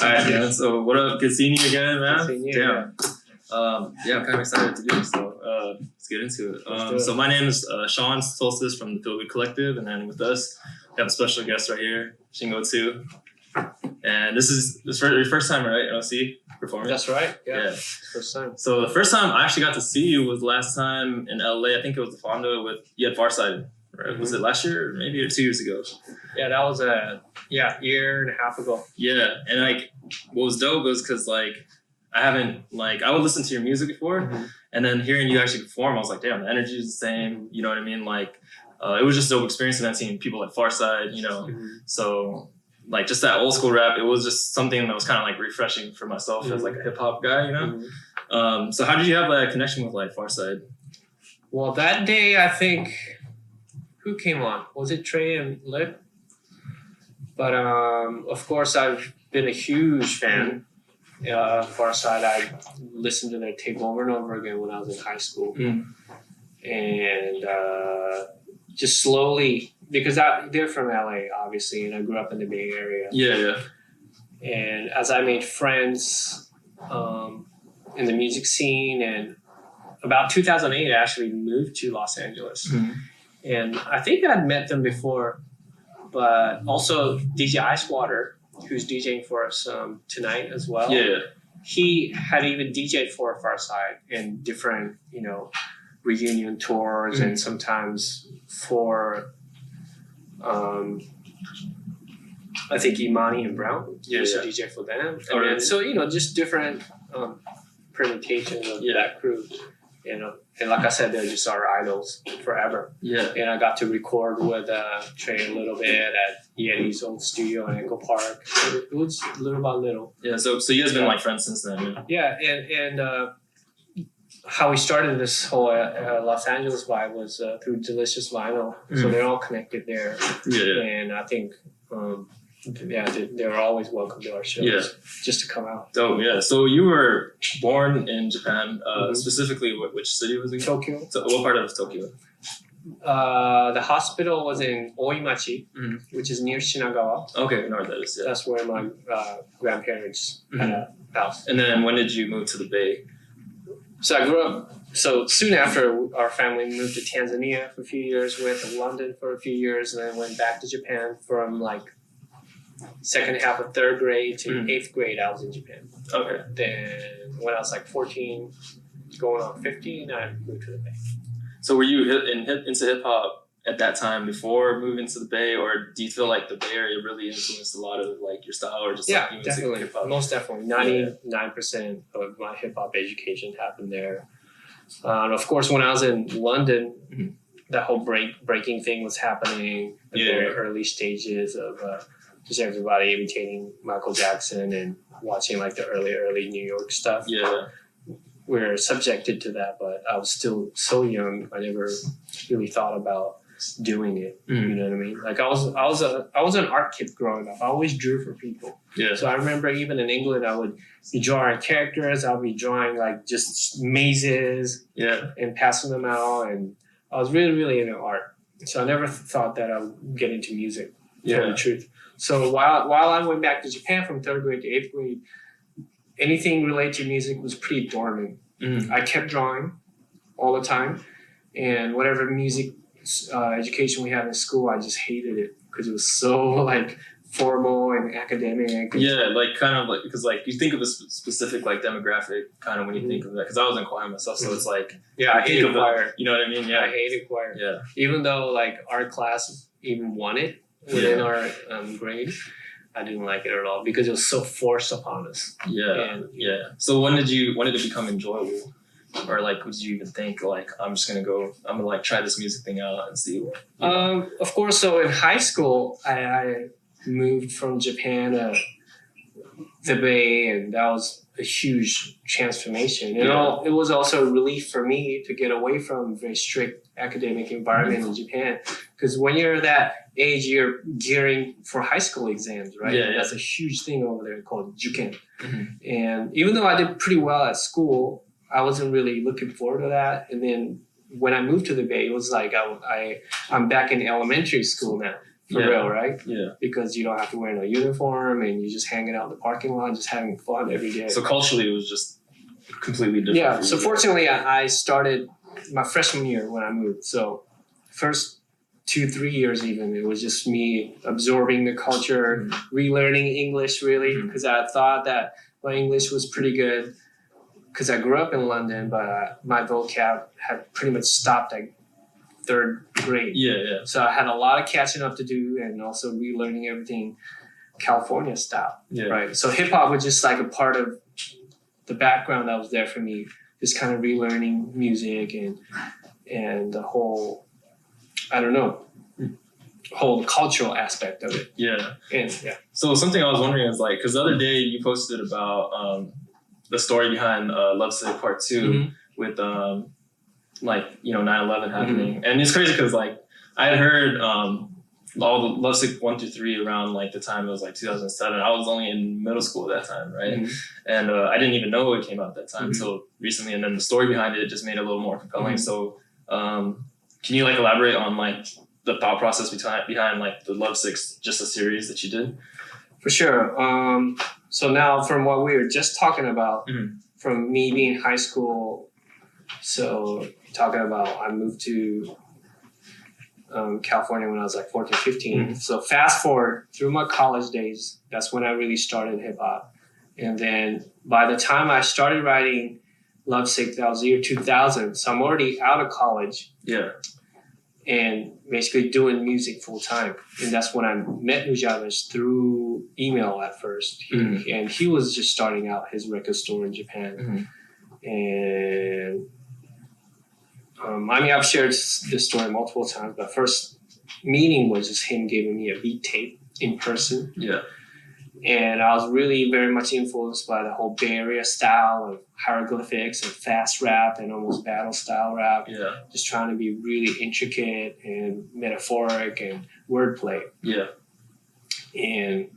All right, man. So what up? Good seeing you again, man. Good seeing you. Damn. Yeah, I'm kind of excited to do this. So let's get into it. So my name is Shing02 from the Feelgood Collective, and then with us, we have a special guest right here, Shing02. And this is your first time, right? OC performing. That's right. Yeah. First time. So the first time I actually got to see you was last time in LA. I think it was the Fonda with you had Farsighted. Right? Mm-hmm. Was it last year or maybe 2 years ago? Yeah, that was a year and a half ago. Yeah, and like what was dope was because like I would listen to your music before, mm-hmm. and then hearing you actually perform, I was like, damn, the energy is the same. You know what I mean? Like it was just a dope experience, and then seeing people like Farside, you know. Mm-hmm. So like just that old school rap, it was just something that was kind of like refreshing for myself mm-hmm. as like a hip hop guy, you know. Mm-hmm. So how did you have that connection with like Farside? Well, that day I think. Who came on? Was it Trey and Lip? But of course, I've been a huge fan. Farside, I listened to their tape over and over again when I was in high school. And just slowly, because they're from LA, obviously, and I grew up in the Bay Area. Yeah. And as I made friends in the music scene, and about 2008, I actually moved to Los Angeles. Mm-hmm. And I think I'd met them before, but also DJ Icewater, who's DJing for us tonight as well. Yeah. He had even DJed for Farside in different, reunion tours, and sometimes for, I think Imani and Brown used to DJ for them. And so, just different permutations of that crew. And like I said, they're just our idols forever. Yeah. And I got to record with Trey a little bit at Yeti's old studio in Echo Park. It was little by little. Yeah. So you guys been like friends since then. Yeah. And how we started this whole Los Angeles vibe was through Delicious Vinyl. Mm-hmm. So they're all connected there. Yeah. And I think. They were always welcome to our shows just to come out. Oh, yeah. So you were born in Japan, specifically which city was it? Tokyo. So what part of Tokyo? The hospital was in Oimachi, which is near Shinagawa. Okay, I know where that is. Yeah. That's where my grandparents had a house. And then when did you move to the Bay? So I grew up. So soon after, our family moved to Tanzania for a few years, went to London for a few years, and then went back to Japan from like second half of third grade to 8th grade. I was in Japan. Okay. Then when I was like 14, going on 15, I moved to the Bay. So were you into hip hop at that time before moving to the Bay, or do you feel like the Bay Area really influenced a lot of like your style, or just like music, definitely, hip-hop? Most definitely. 99% of my hip hop education happened there. And of course, when I was in London, that whole breaking thing was happening. The very early stages of. Just everybody imitating Michael Jackson and watching like the early New York stuff. Yeah, we're subjected to that, but I was still so young. I never really thought about doing it. You know what I mean? Like I was an art kid growing up. I always drew for people. Yeah. So I remember even in England, I would be drawing characters. I'll be drawing like just mazes. Yeah. And passing them out, and I was really, really into art. So I never thought that I would get into music. To tell the truth. So while I went back to Japan from 3rd grade to 8th grade, anything related to music was pretty dormant. I kept drawing all the time, and whatever music education we had in school, I just hated it because it was so like formal and academic. Yeah, like kind of like because like you think of a specific like demographic kind of when you think of that. Because I was in choir myself, so it's like I hated choir. You know what I mean? Yeah, I hated choir. Yeah, even though like art class even won it. Within our grade, I didn't like it at all because it was so forced upon us. Yeah, So when did it become enjoyable, or like did you even think like I'm gonna like try this music thing out and see what? Of course. So in high school, I moved from Japan to the Bay, and that was a huge transformation. And it was also a relief for me to get away from a very strict academic environment in Japan, because when you're that age, you're gearing for high school exams, right? Yeah, that's a huge thing over there called juken. And even though I did pretty well at school, I wasn't really looking forward to that. And then when I moved to the Bay, it was like I'm back in elementary school now. for real, right? Yeah. Because you don't have to wear no uniform and you're just hanging out in the parking lot, just having fun every day. So culturally, it was just completely different. Yeah. So fortunately, I started my freshman year when I moved. So first 2-3 years even, it was just me absorbing the culture, relearning English really, because I thought that my English was pretty good because I grew up in London, but my vocab had pretty much stopped at 3rd grade. Yeah. So I had a lot of catching up to do and also relearning everything California style. Yeah. Right. So hip hop was just like a part of the background that was there for me, just kind of relearning music and the whole, I don't know, whole cultural aspect of it. Yeah. And yeah. So something I was wondering is like, because the other day you posted about the story behind Lovesick Part 2 with like, you know, 9/11 happening. And it's crazy because like I had heard all the Lovesick 1 through 3 around like the time it was like 2007. I was only in middle school at that time, right? And I didn't even know it came out at that time until recently. And then the story behind it just made it a little more compelling. So can you like elaborate on like the thought process behind like the Lovesicks, just a series that you did? For sure. So now from what we were just talking about, from me being in high school, so talking about I moved to California when I was like 14, 15. So fast forward through my college days, that's when I really started hip hop. And then by the time I started writing Lovesick, that was the year 2000. So I'm already out of college. Yeah. And basically doing music full time. And that's when I met Nujavis through email at first. And he was just starting out his record store in Japan. And I mean, I've shared this story multiple times, but first meeting was just him giving me a beat tape in person. Yeah. And I was really very much influenced by the whole Bay Area style of hieroglyphics and fast rap and almost battle style rap. Yeah. Just trying to be really intricate and metaphoric and wordplay. Yeah. And,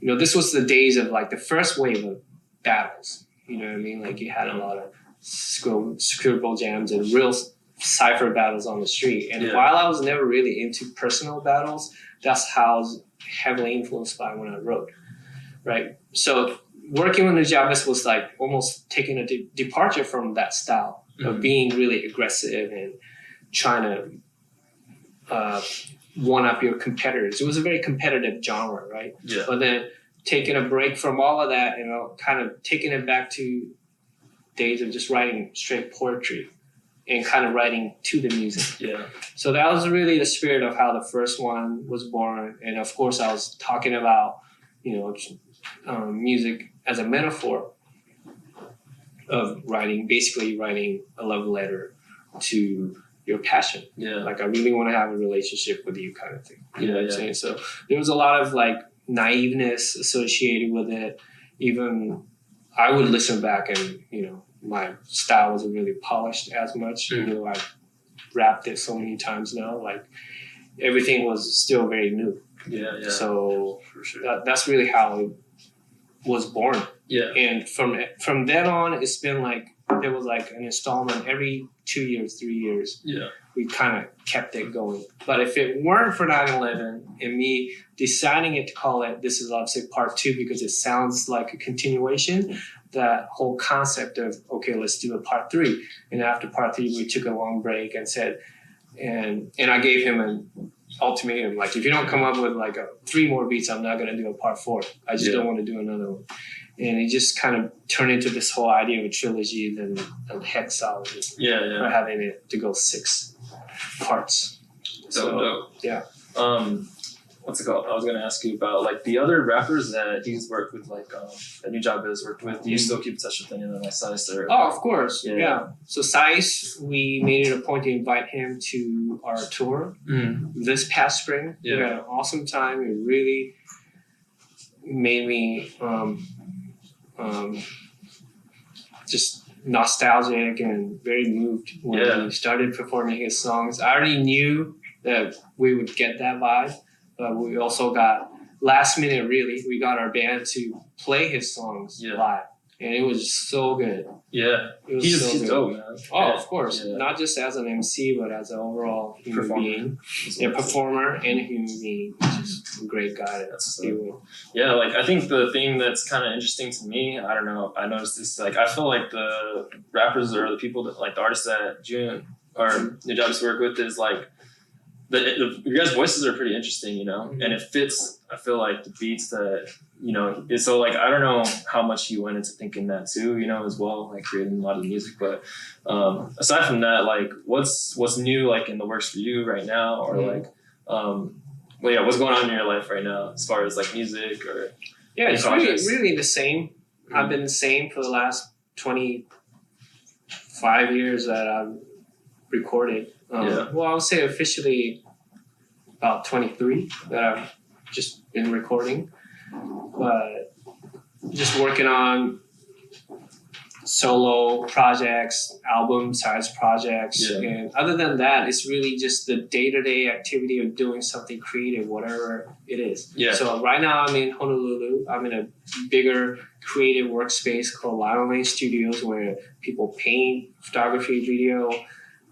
you know, this was the days of like the first wave of battles. You know what I mean? Like you had a lot of screwball jams and real cipher battles on the street. And while I was never really into personal battles, that's how I was heavily influenced by when I wrote. Right. So working with Nujavis was like almost taking a departure from that style of being really aggressive and trying to one up your competitors. It was a very competitive genre, right? Yeah. But then taking a break from all of that and kind of taking it back to days of just writing straight poetry and kind of writing to the music. Yeah. So that was really the spirit of how the first one was born. And of course, I was talking about, you know, music as a metaphor of basically writing a love letter to your passion. Yeah. Like, I really want to have a relationship with you kind of thing. You know what I'm saying? So there was a lot of like naiveness associated with it. Even I would listen back and, you know, my style wasn't really polished as much. You know, I've rapped it so many times now. Like everything was still very new. Yeah. So for sure. That's really how it was born. Yeah. And from then on, it's been like there was like an installment every 2 years, 3 years. Yeah. We kind of kept it going. But if it weren't for 9/11 and me deciding it to call it This Is Lovesick Part 2 because it sounds like a continuation, that whole concept of, okay, let's do a part 3. And after part 3, we took a long break and said, and I gave him an ultimatum, like, if you don't come up with like 3 more beats, I'm not going to do a part 4. I just don't want to do another one. And it just kind of turned into this whole idea of a trilogy, then a hexalogy. Yeah. For having it to go 6 parts. Dope. Yeah. What's it called? I was gonna ask you about like the other rappers that he's worked with, like that Nujavis worked with. Do you still keep in touch with any of them, like Sice or? Oh, of course. Yeah. So Sice, we made it a point to invite him to our tour this past spring. Yeah. We had an awesome time. It really made me just nostalgic and very moved when he started performing his songs. I already knew that we would get that vibe, but we also got last minute, really, we got our band to play his songs live. and it was so good. Yeah, It was he's dope, man. Oh, of course, Yeah. not just as an MC, but as an overall human Performer. being, a performer and a human being. Just a great guy. That's Yeah. Like I think the thing that's kind of interesting to me, I don't know, I noticed this. Like I feel like the rappers or the people that like the artists that June or Nujabes work with is like your guys' voices are pretty interesting, you know, and it fits. I feel like the beats that so like I don't know how much you went into thinking that too, you know, as well, like creating a lot of music. But aside from that, like what's new like in the works for you right now, or like what's going on in your life right now as far as like music or it's really the same. I've been the same for the last 25 years that I've recorded. Well, I would say officially about 23 that I've just been recording, but just working on solo projects, album size projects, and other than that, it's really just the day-to-day activity of doing something creative, whatever it is. So right now I'm in Honolulu. I'm in a bigger creative workspace called Lion Lane Studios, where people paint, photography, video.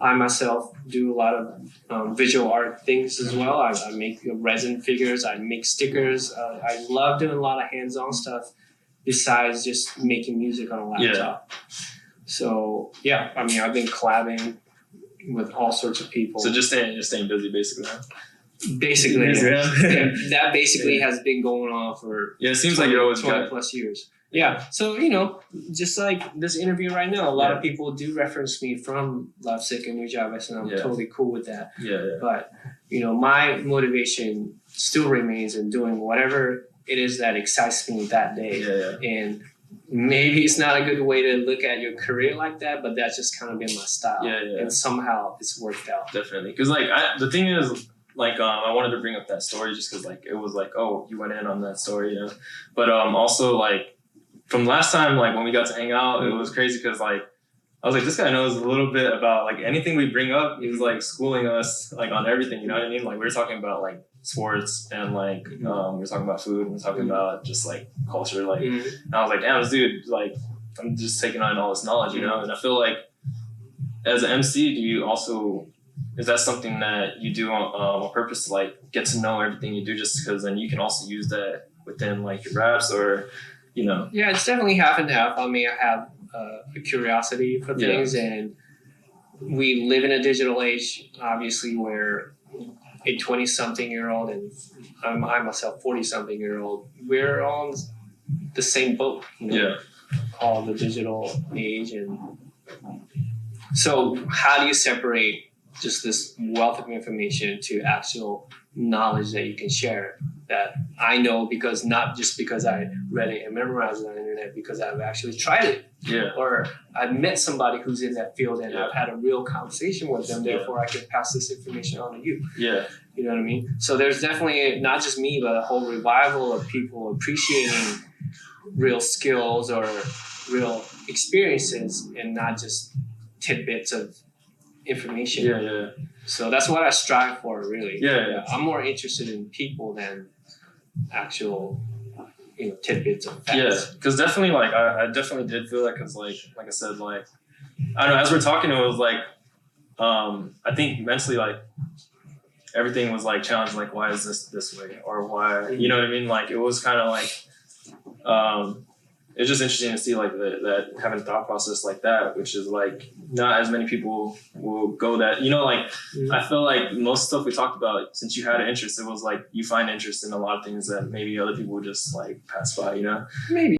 I myself do a lot of visual art things as well. I make resin figures. I make stickers. I love doing a lot of hands-on stuff besides just making music on a laptop. So I mean, I've been collabing with all sorts of people. So just staying busy, basically. Huh? Basically, that basically has been going on for it seems like you're always 20 plus years. So just like this interview right now, a lot of people do reference me from Lovesick and Nujabes, and I'm totally cool with that. But my motivation still remains in doing whatever it is that excites me that day. And maybe it's not a good way to look at your career like that, but that's just kind of been my style. And somehow it's worked out. Definitely, because like the thing is. Like I wanted to bring up that story just because like it was like, oh, you went in on that story, But also like from last time, like when we got to hang out, it was crazy because like I was like, this guy knows a little bit about like anything we bring up. He's like schooling us like on everything, you know what I mean? Like we were talking about like sports and like we were talking about food and we were talking about just like culture, like and I was like, damn, this dude, like I'm just taking on all this knowledge, And I feel like as an MC, is that something that you do on purpose to like get to know everything you do, just because then you can also use that within like your raps or, Yeah, it's definitely half and half. I mean, I have a curiosity for things, and we live in a digital age, obviously, where a 20-something-year-old and I myself, 40-something-year-old, we're on the same boat, called the digital age. And so how do you separate just this wealth of information to actual knowledge that you can share that I know because not just because I read it and memorized it on the internet, because I've actually tried it. Or I've met somebody who's in that field and I've had a real conversation with them, therefore I can pass this information on to you. You know what I mean? So there's definitely not just me, but a whole revival of people appreciating real skills or real experiences and not just tidbits of information. So that's what I strive for, really. I'm more interested in people than actual, tidbits of facts. Because definitely, like, I definitely did feel that because, like I said, like, I don't know, as we're talking, it was like, I think mentally, like, everything was like challenged, like, why is this way? Or why, you know what I mean? Like, it was kind of like, it's just interesting to see like that having a thought process like that, which is like not as many people will go that, like I feel like most stuff we talked about, since you had an interest, it was like you find interest in a lot of things that maybe other people would just like pass by, Maybe.